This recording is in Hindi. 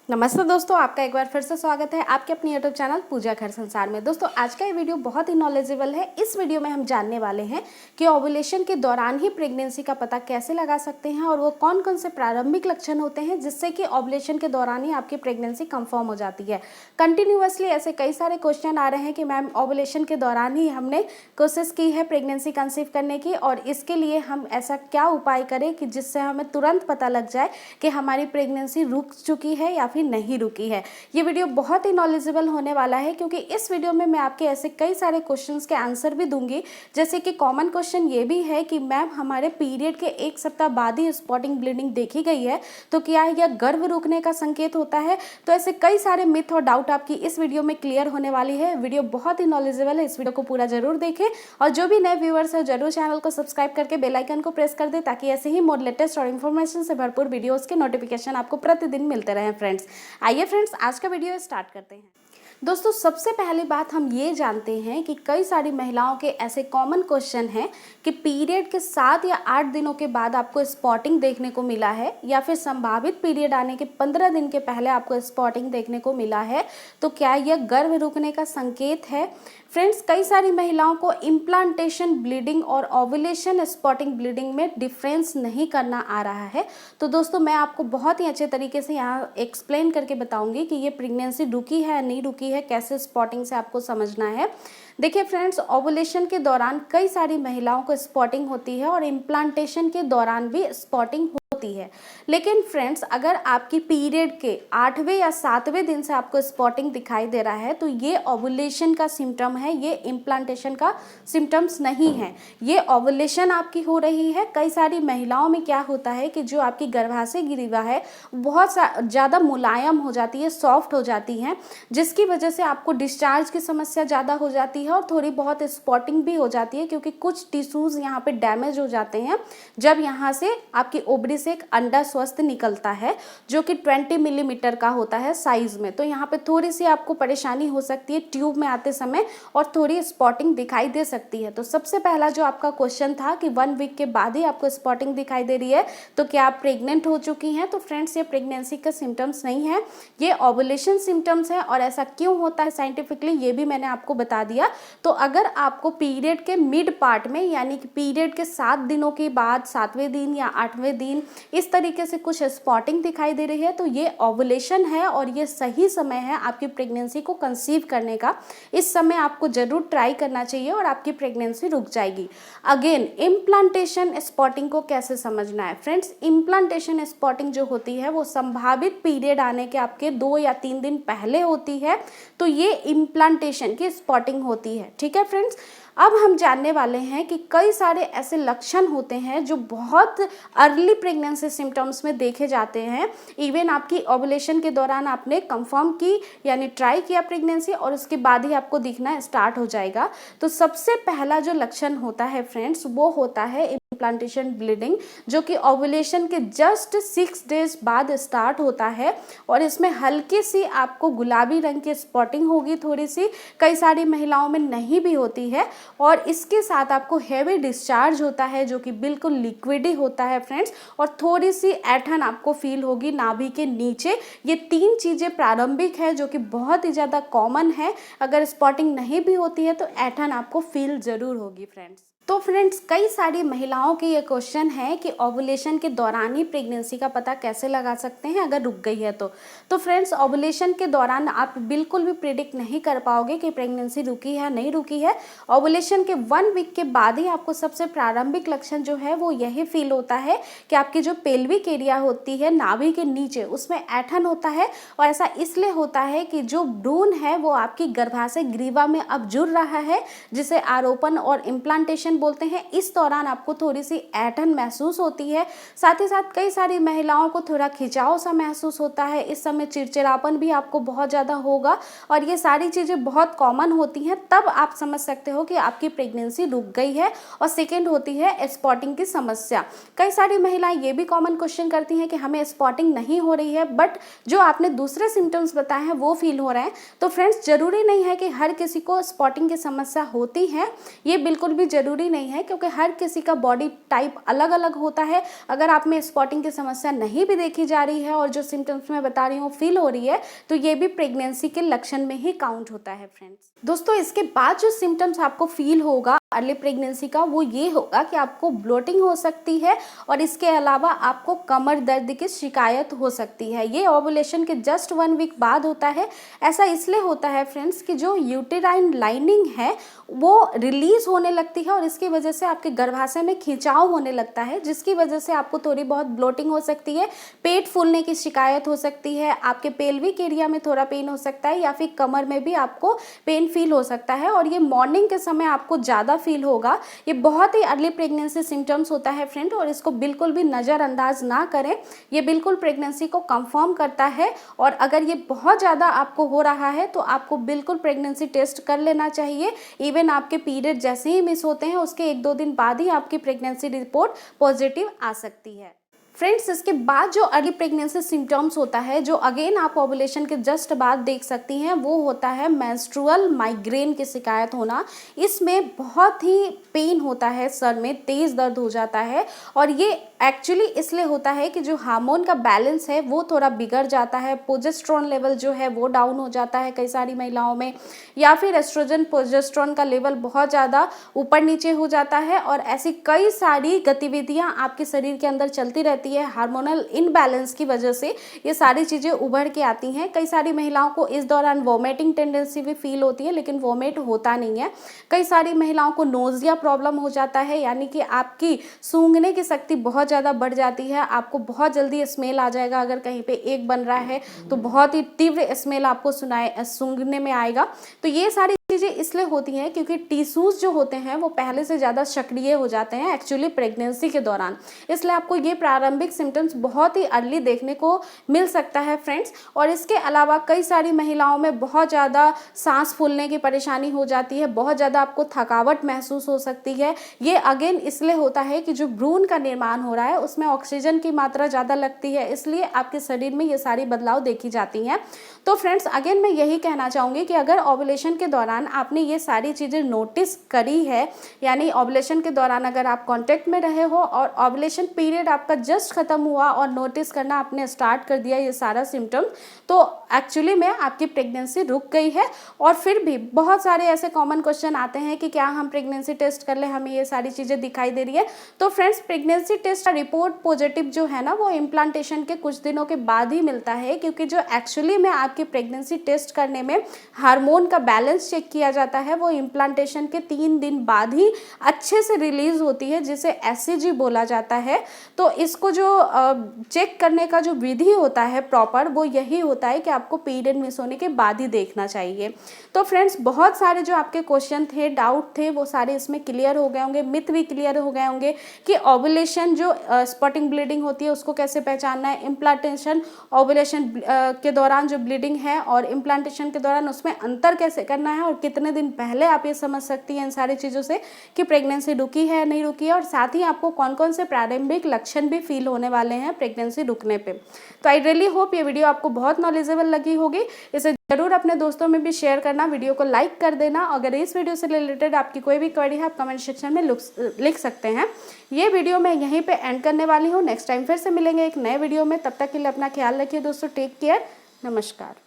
नमस्ते दोस्तों, आपका एक बार फिर से स्वागत है आपके अपने यूट्यूब चैनल पूजा घर संसार में। दोस्तों, आज का ये वीडियो बहुत ही नॉलेजेबल है। इस वीडियो में हम जानने वाले हैं कि ओव्यूलेशन के दौरान ही प्रेगनेंसी का पता कैसे लगा सकते हैं और वो कौन कौन से प्रारंभिक लक्षण होते हैं जिससे कि ओव्यूलेशन के दौरान ही आपकी प्रेगनेंसी कंफर्म हो जाती है। कंटिन्यूअसली ऐसे कई सारे क्वेश्चन आ रहे हैं कि मैम ओव्यूलेशन के दौरान ही हमने कोशिश की है प्रेगनेंसी कंसीव करने की, और इसके लिए हम ऐसा क्या उपाय करें कि जिससे हमें तुरंत पता लग जाए कि हमारी प्रेगनेंसी रुक चुकी है या फिर नहीं रुकी है। ये वीडियो बहुत ही नॉलेजेबल होने वाला है क्योंकि इस वीडियो में मैं आपके ऐसे कई सारे क्वेश्चंस के आंसर भी दूंगी। जैसे कि कॉमन क्वेश्चन ये भी है कि मैम हमारे पीरियड के 1 सप्ताह बाद ही स्पॉटिंग ब्लीडिंग देखी गई है, तो क्या यह गर्भ रुकने का संकेत होता है? तो ऐसे कई सारे मिथ और डाउट आपकी इस वीडियो में क्लियर होने वाली है। वीडियो बहुत ही नॉलेजेबल है, इस वीडियो को पूरा जरूर देखें और जो भी नए व्यूअर्स है जरूर चैनल को सब्सक्राइब करके बेल आइकन को प्रेस कर दे ताकि ऐसे ही मोर लेटेस्ट और इन्फॉर्मेशन से भरपूर वीडियोस के नोटिफिकेशन आपको प्रतिदिन मिलते रहें। फ्रेंड्स, आइए फ्रेंड्स आज का वीडियो स्टार्ट करते हैं। दोस्तों, सबसे पहली बात हम ये जानते हैं कि कई सारी महिलाओं के ऐसे कॉमन क्वेश्चन हैं कि पीरियड के 7 या 8 दिनों के बाद आपको स्पॉटिंग देखने को मिला है या फिर संभावित पीरियड आने के 15 दिन के पहले आपको स्पॉटिंग देखने को मिला है, तो क्या यह गर्भ रुकने का संकेत है? फ्रेंड्स, कई सारी महिलाओं को इम्प्लांटेशन ब्लीडिंग और ओव्यूलेशन स्पॉटिंग ब्लीडिंग में डिफरेंस नहीं करना आ रहा है। तो दोस्तों, मैं आपको बहुत ही अच्छे तरीके से यहाँ एक्सप्लेन करके बताऊंगी कि ये प्रेगनेंसी रुकी है नहीं रुकी है, कैसे स्पॉटिंग से आपको समझना है। देखिए फ्रेंड्स, ओव्यूलेशन के दौरान कई सारी महिलाओं को स्पॉटिंग होती है और इम्प्लांटेशन के दौरान भी स्पॉटिंग होती है। लेकिन फ्रेंड्स, अगर आपकी पीरियड के 8वें या 7वें दिन से आपको स्पॉटिंग दिखाई दे रहा है तो ये ओव्यूलेशन का सिम्टम है, ये इम्प्लांटेशन का सिम्टम्स नहीं है। ये ओव्यूलेशन आपकी हो रही है। कई सारी महिलाओं में क्या होता है कि जो आपकी गर्भाशय गिरिवा है बहुत ज़्यादा मुलायम हो जाती है, सॉफ्ट हो जाती है, जिसकी वजह से आपको डिस्चार्ज की समस्या ज़्यादा हो जाती है और थोड़ी बहुत स्पॉटिंग भी हो जाती है क्योंकि कुछ टिश्यूज़ यहाँ पे डैमेज हो जाते हैं जब यहाँ से आपकी ओवरी से एक अंडा स्वस्थ निकलता है जो कि 20 मिलीमीटर का होता है साइज में। तो यहाँ पे थोड़ी सी आपको परेशानी हो सकती है ट्यूब में आते समय और थोड़ी स्पॉटिंग दिखाई दे सकती है। तो सबसे पहला जो आपका क्वेश्चन था कि 1 वीक के बाद ही आपको स्पॉटिंग दिखाई दे रही है तो क्या आप प्रेग्नेंट हो चुकी हैं? तो फ्रेंड्स, ये प्रेगनेंसी का सिम्टम्स नहीं है, ये ओव्यूलेशन सिम्टम्स है। और ऐसा क्यों होता है साइंटिफिकली ये भी मैंने आपको बता दिया। तो अगर आपको पीरियड के मिड पार्ट में यानी कि पीरियड के 7 दिनों के बाद 7वें दिन या 8वें दिन इस तरीके से कुछ स्पॉटिंग दिखाई दे रही है तो ये ओव्यूलेशन है और ये सही समय है आपकी प्रेगनेंसी को कंसीव करने का। इस समय आपको जरूर ट्राई करना चाहिए और आपकी प्रेगनेंसी रुक जाएगी। अगेन, इम्प्लांटेशन स्पॉटिंग को कैसे समझना है? फ्रेंड्स, इम्प्लांटेशन स्पॉटिंग जो होती है वो संभावित पीरियड आने के आपके 2 या 3 दिन पहले होती है, तो ये इम्प्लांटेशन की स्पॉटिंग होती है। ठीक है फ्रेंड्स, अब हम जानने वाले हैं कि कई सारे ऐसे लक्षण होते हैं जो बहुत अर्ली प्रेगनेंसी सिम्टम्स में देखे जाते हैं। इवन आपकी ओव्यूलेशन के दौरान आपने कंफर्म की यानी ट्राई किया प्रेगनेंसी और उसके बाद ही आपको दिखना स्टार्ट हो जाएगा। तो सबसे पहला जो लक्षण होता है फ्रेंड्स वो होता है इम्प्लांटेशन ब्लीडिंग, जो कि ओव्यूलेशन के जस्ट 6 डेज बाद स्टार्ट होता है और इसमें हल्की सी आपको गुलाबी रंग की स्पॉटिंग होगी, थोड़ी सी, कई सारी महिलाओं में नहीं भी होती है। और इसके साथ आपको हेवी डिस्चार्ज होता है जो कि बिल्कुल लिक्विड ही होता है फ्रेंड्स, और थोड़ी सी ऐठन आपको फील होगी नाभि के नीचे। ये 3 चीज़ें प्रारंभिक है जो कि बहुत ही ज़्यादा कॉमन है। अगर स्पॉटिंग नहीं भी होती है तो ऐठन आपको फील जरूर होगी फ्रेंड्स। तो फ्रेंड्स, कई सारी महिलाओं के ये क्वेश्चन है कि ओव्यूलेशन के दौरान ही प्रेगनेंसी का पता कैसे लगा सकते हैं अगर रुक गई है तो फ्रेंड्स, ओव्यूलेशन के दौरान आप बिल्कुल भी प्रिडिक्ट नहीं कर पाओगे कि प्रेगनेंसी रुकी है नहीं रुकी है। ओव्यूलेशन के 1 वीक के बाद ही आपको सबसे प्रारंभिक लक्षण जो है वो यही फील होता है कि आपकी जो पेल्विक एरिया होती है नाभि के नीचे उसमें ऐठन होता है। और ऐसा इसलिए होता है कि जो भ्रूण है वो आपकी गर्भाशय ग्रीवा में अब जुड़ रहा है, जिसे आरोपण और इम्प्लांटेशन बोलते हैं। इस दौरान आपको थोड़ी सी ऐंठन महसूस होती है, साथ ही साथ कई सारी महिलाओं को थोड़ा खिंचाव सा महसूस होता है। इस समय चिड़चिड़ापन भी आपको बहुत ज़्यादा होगा और ये सारी चीज़ें बहुत कॉमन होती हैं। तब आप समझ सकते हो कि आपकी प्रेगनेंसी रुक गई है। और सेकेंड होती है स्पॉटिंग की समस्या। कई सारी महिलाएं ये भी कॉमन क्वेश्चन करती हैं कि हमें स्पॉटिंग नहीं हो रही है बट जो आपने दूसरे सिम्टम्स बताए हैं वो फील हो रहे हैं। तो फ्रेंड्स, जरूरी नहीं है कि हर किसी को स्पॉटिंग की समस्या होती है, ये बिल्कुल भी जरूरी ज़रूरी नहीं है, क्योंकि हर किसी का बॉडी टाइप अलग अलग होता है। अगर आप में स्पॉटिंग की समस्या नहीं भी देखी जा रही है और जो सिम्टम्स मैं बता रही हूँ फील हो रही है, तो ये भी प्रेगनेंसी के लक्षण में ही काउंट होता है फ्रेंड्स। दोस्तों, इसके बाद जो सिम्टम्स आपको फील होगा अर्ली प्रेगनेंसी का, वो ये होगा कि आपको ब्लोटिंग हो सकती है और इसके अलावा आपको कमर दर्द की शिकायत हो सकती है। ये ओवुलेशन के जस्ट 1 वीक बाद होता है। ऐसा इसलिए होता है फ्रेंड्स कि जो यूटेराइन लाइनिंग है वो रिलीज होने लगती है और इसकी वजह से आपके गर्भाशय में खिंचाव होने लगता है, जिसकी वजह से आपको थोड़ी बहुत ब्लोटिंग हो सकती है, पेट फूलने की शिकायत हो सकती है, आपके पेल्विक एरिया में थोड़ा पेन हो सकता है या फिर कमर में भी आपको पेन फील हो सकता है और ये मॉर्निंग के समय आपको ज़्यादा फील होगा। ये बहुत ही अर्ली प्रेगनेंसी सिम्टम्स होता है फ्रेंड और इसको बिल्कुल भी नज़रअंदाज ना करें। ये बिल्कुल प्रेगनेंसी को कंफर्म करता है और अगर ये बहुत ज़्यादा आपको हो रहा है तो आपको बिल्कुल प्रेगनेंसी टेस्ट कर लेना चाहिए। इवन आपके पीरियड जैसे ही मिस होते हैं उसके 1-2 दिन बाद ही आपकी प्रेगनेंसी रिपोर्ट पॉजिटिव आ सकती है। फ्रेंड्स, इसके बाद जो अर्ली प्रेगनेंसी सिम्टम्स होता है, जो अगेन आप ओवुलेशन के जस्ट बाद देख सकती हैं, वो होता है मेंस्ट्रुअल माइग्रेन की शिकायत होना। इसमें बहुत ही पेन होता है, सर में तेज़ दर्द हो जाता है और ये एक्चुअली इसलिए होता है कि जो हार्मोन का बैलेंस है वो थोड़ा बिगड़ जाता है, प्रोजेस्टेरोन लेवल जो है वो डाउन हो जाता है कई सारी महिलाओं में, या फिर एस्ट्रोजन प्रोजेस्टेरोन का लेवल बहुत ज़्यादा ऊपर नीचे हो जाता है और ऐसी कई सारी गतिविधियाँ आपके शरीर के अंदर चलती रहती है। हार्मोनल इनबैलेंस की वजह से ये सारी चीज़ें उभर के आती हैं। कई सारी महिलाओं को इस दौरान वोमिटिंग टेंडेंसी भी फील होती है, लेकिन वोमिट होता नहीं है। कई सारी महिलाओं को नोजिया प्रॉब्लम हो जाता है, यानी कि आपकी सूंघने की शक्ति बहुत ज़्यादा बढ़ जाती है, आपको बहुत जल्दी स्मेल आ जाएगा। अगर कहीं पे एक बन रहा है तो बहुत ही तीव्र स्मेल आपको सूंघने में आएगा। तो ये सारी चीज़ें इसलिए होती हैं क्योंकि टिश्यूज़ जो होते हैं वो पहले से ज़्यादा सक्रिय हो जाते हैं एक्चुअली प्रेगनेंसी के दौरान, इसलिए आपको ये प्रारंभिक सिम्टम्स बहुत ही अर्ली देखने को मिल सकता है फ्रेंड्स। और इसके अलावा कई सारी महिलाओं में बहुत ज़्यादा सांस फूलने की परेशानी हो जाती है, बहुत ज़्यादा आपको थकावट महसूस हो सकती है। ये अगेन इसलिए होता है कि जो भ्रूण का निर्माण हो रहा है उसमें ऑक्सीजन की मात्रा ज़्यादा लगती है, इसलिए आपके शरीर में ये सारी बदलाव देखी जाती हैं। तो फ्रेंड्स, अगेन मैं यही कहना चाहूँगी कि अगर ओवुलेशन के दौरान आपने ये सारी चीज़ें नोटिस करी है, यानी ओवुलेशन के दौरान अगर आप कांटेक्ट में रहे हो और ओवुलेशन पीरियड आपका जस्ट खत्म हुआ और नोटिस करना आपने स्टार्ट कर दिया ये सारा सिम्टम, तो एक्चुअली में आपकी प्रेगनेंसी रुक गई है। और फिर भी बहुत सारे ऐसे कॉमन क्वेश्चन आते हैं कि क्या हम प्रेगनेंसी टेस्ट कर ले, हमें ये सारी चीज़ें दिखाई दे रही है। तो फ्रेंड्स, प्रेगनेंसी टेस्ट का रिपोर्ट पॉजिटिव जो है ना वो इम्प्लांटेशन के कुछ दिनों के बाद ही मिलता है, क्योंकि जो एक्चुअली में आपकी प्रेगनेंसी टेस्ट करने में हार्मोन का बैलेंस चेक किया जाता है वो इम्प्लांटेशन के 3 दिन बाद ही अच्छे से रिलीज होती है, जिसे एससीजी बोला जाता है। तो इसको जो चेक करने का जो विधि होता है प्रॉपर, वो यही होता है कि आपको पीरियड मिस होने के बाद ही देखना चाहिए। तो फ्रेंड्स, बहुत सारे जो आपके क्वेश्चन थे, डाउट थे, वो सारे इसमें क्लियर हो गए होंगे, मिथ भी क्लियर हो गए होंगे कि ओवुलेशन जो स्पॉटिंग ब्लीडिंग होती है उसको कैसे पहचानना है, इम्प्लांटेशन ओवुलेशन के दौरान जो ब्लीडिंग है और इम्प्लांटेशन के दौरान उसमें अंतर कैसे करना है और कितने दिन पहले आप ये समझ सकती हैं इन सारी चीज़ों से कि प्रेगनेंसी रुकी है या नहीं रुकी है, और साथ ही आपको कौन कौन से प्रारंभिक लक्षण भी फील होने वाले हैं प्रेगनेंसी रुकने पे। तो आई रियली होप ये वीडियो आपको बहुत नॉलेजेबल लगी होगी। इसे जरूर अपने दोस्तों में भी शेयर करना, वीडियो को लाइक कर देना। अगर इस वीडियो से रिलेटेड आपकी कोई भी क्वेरी है आप कमेंट सेक्शन में लिख सकते हैं। ये वीडियो मैं यहीं पे एंड करने वाली हूँ। नेक्स्ट टाइम फिर से मिलेंगे एक नए वीडियो में, तब तक के लिए अपना ख्याल रखिए दोस्तों। टेक केयर, नमस्कार।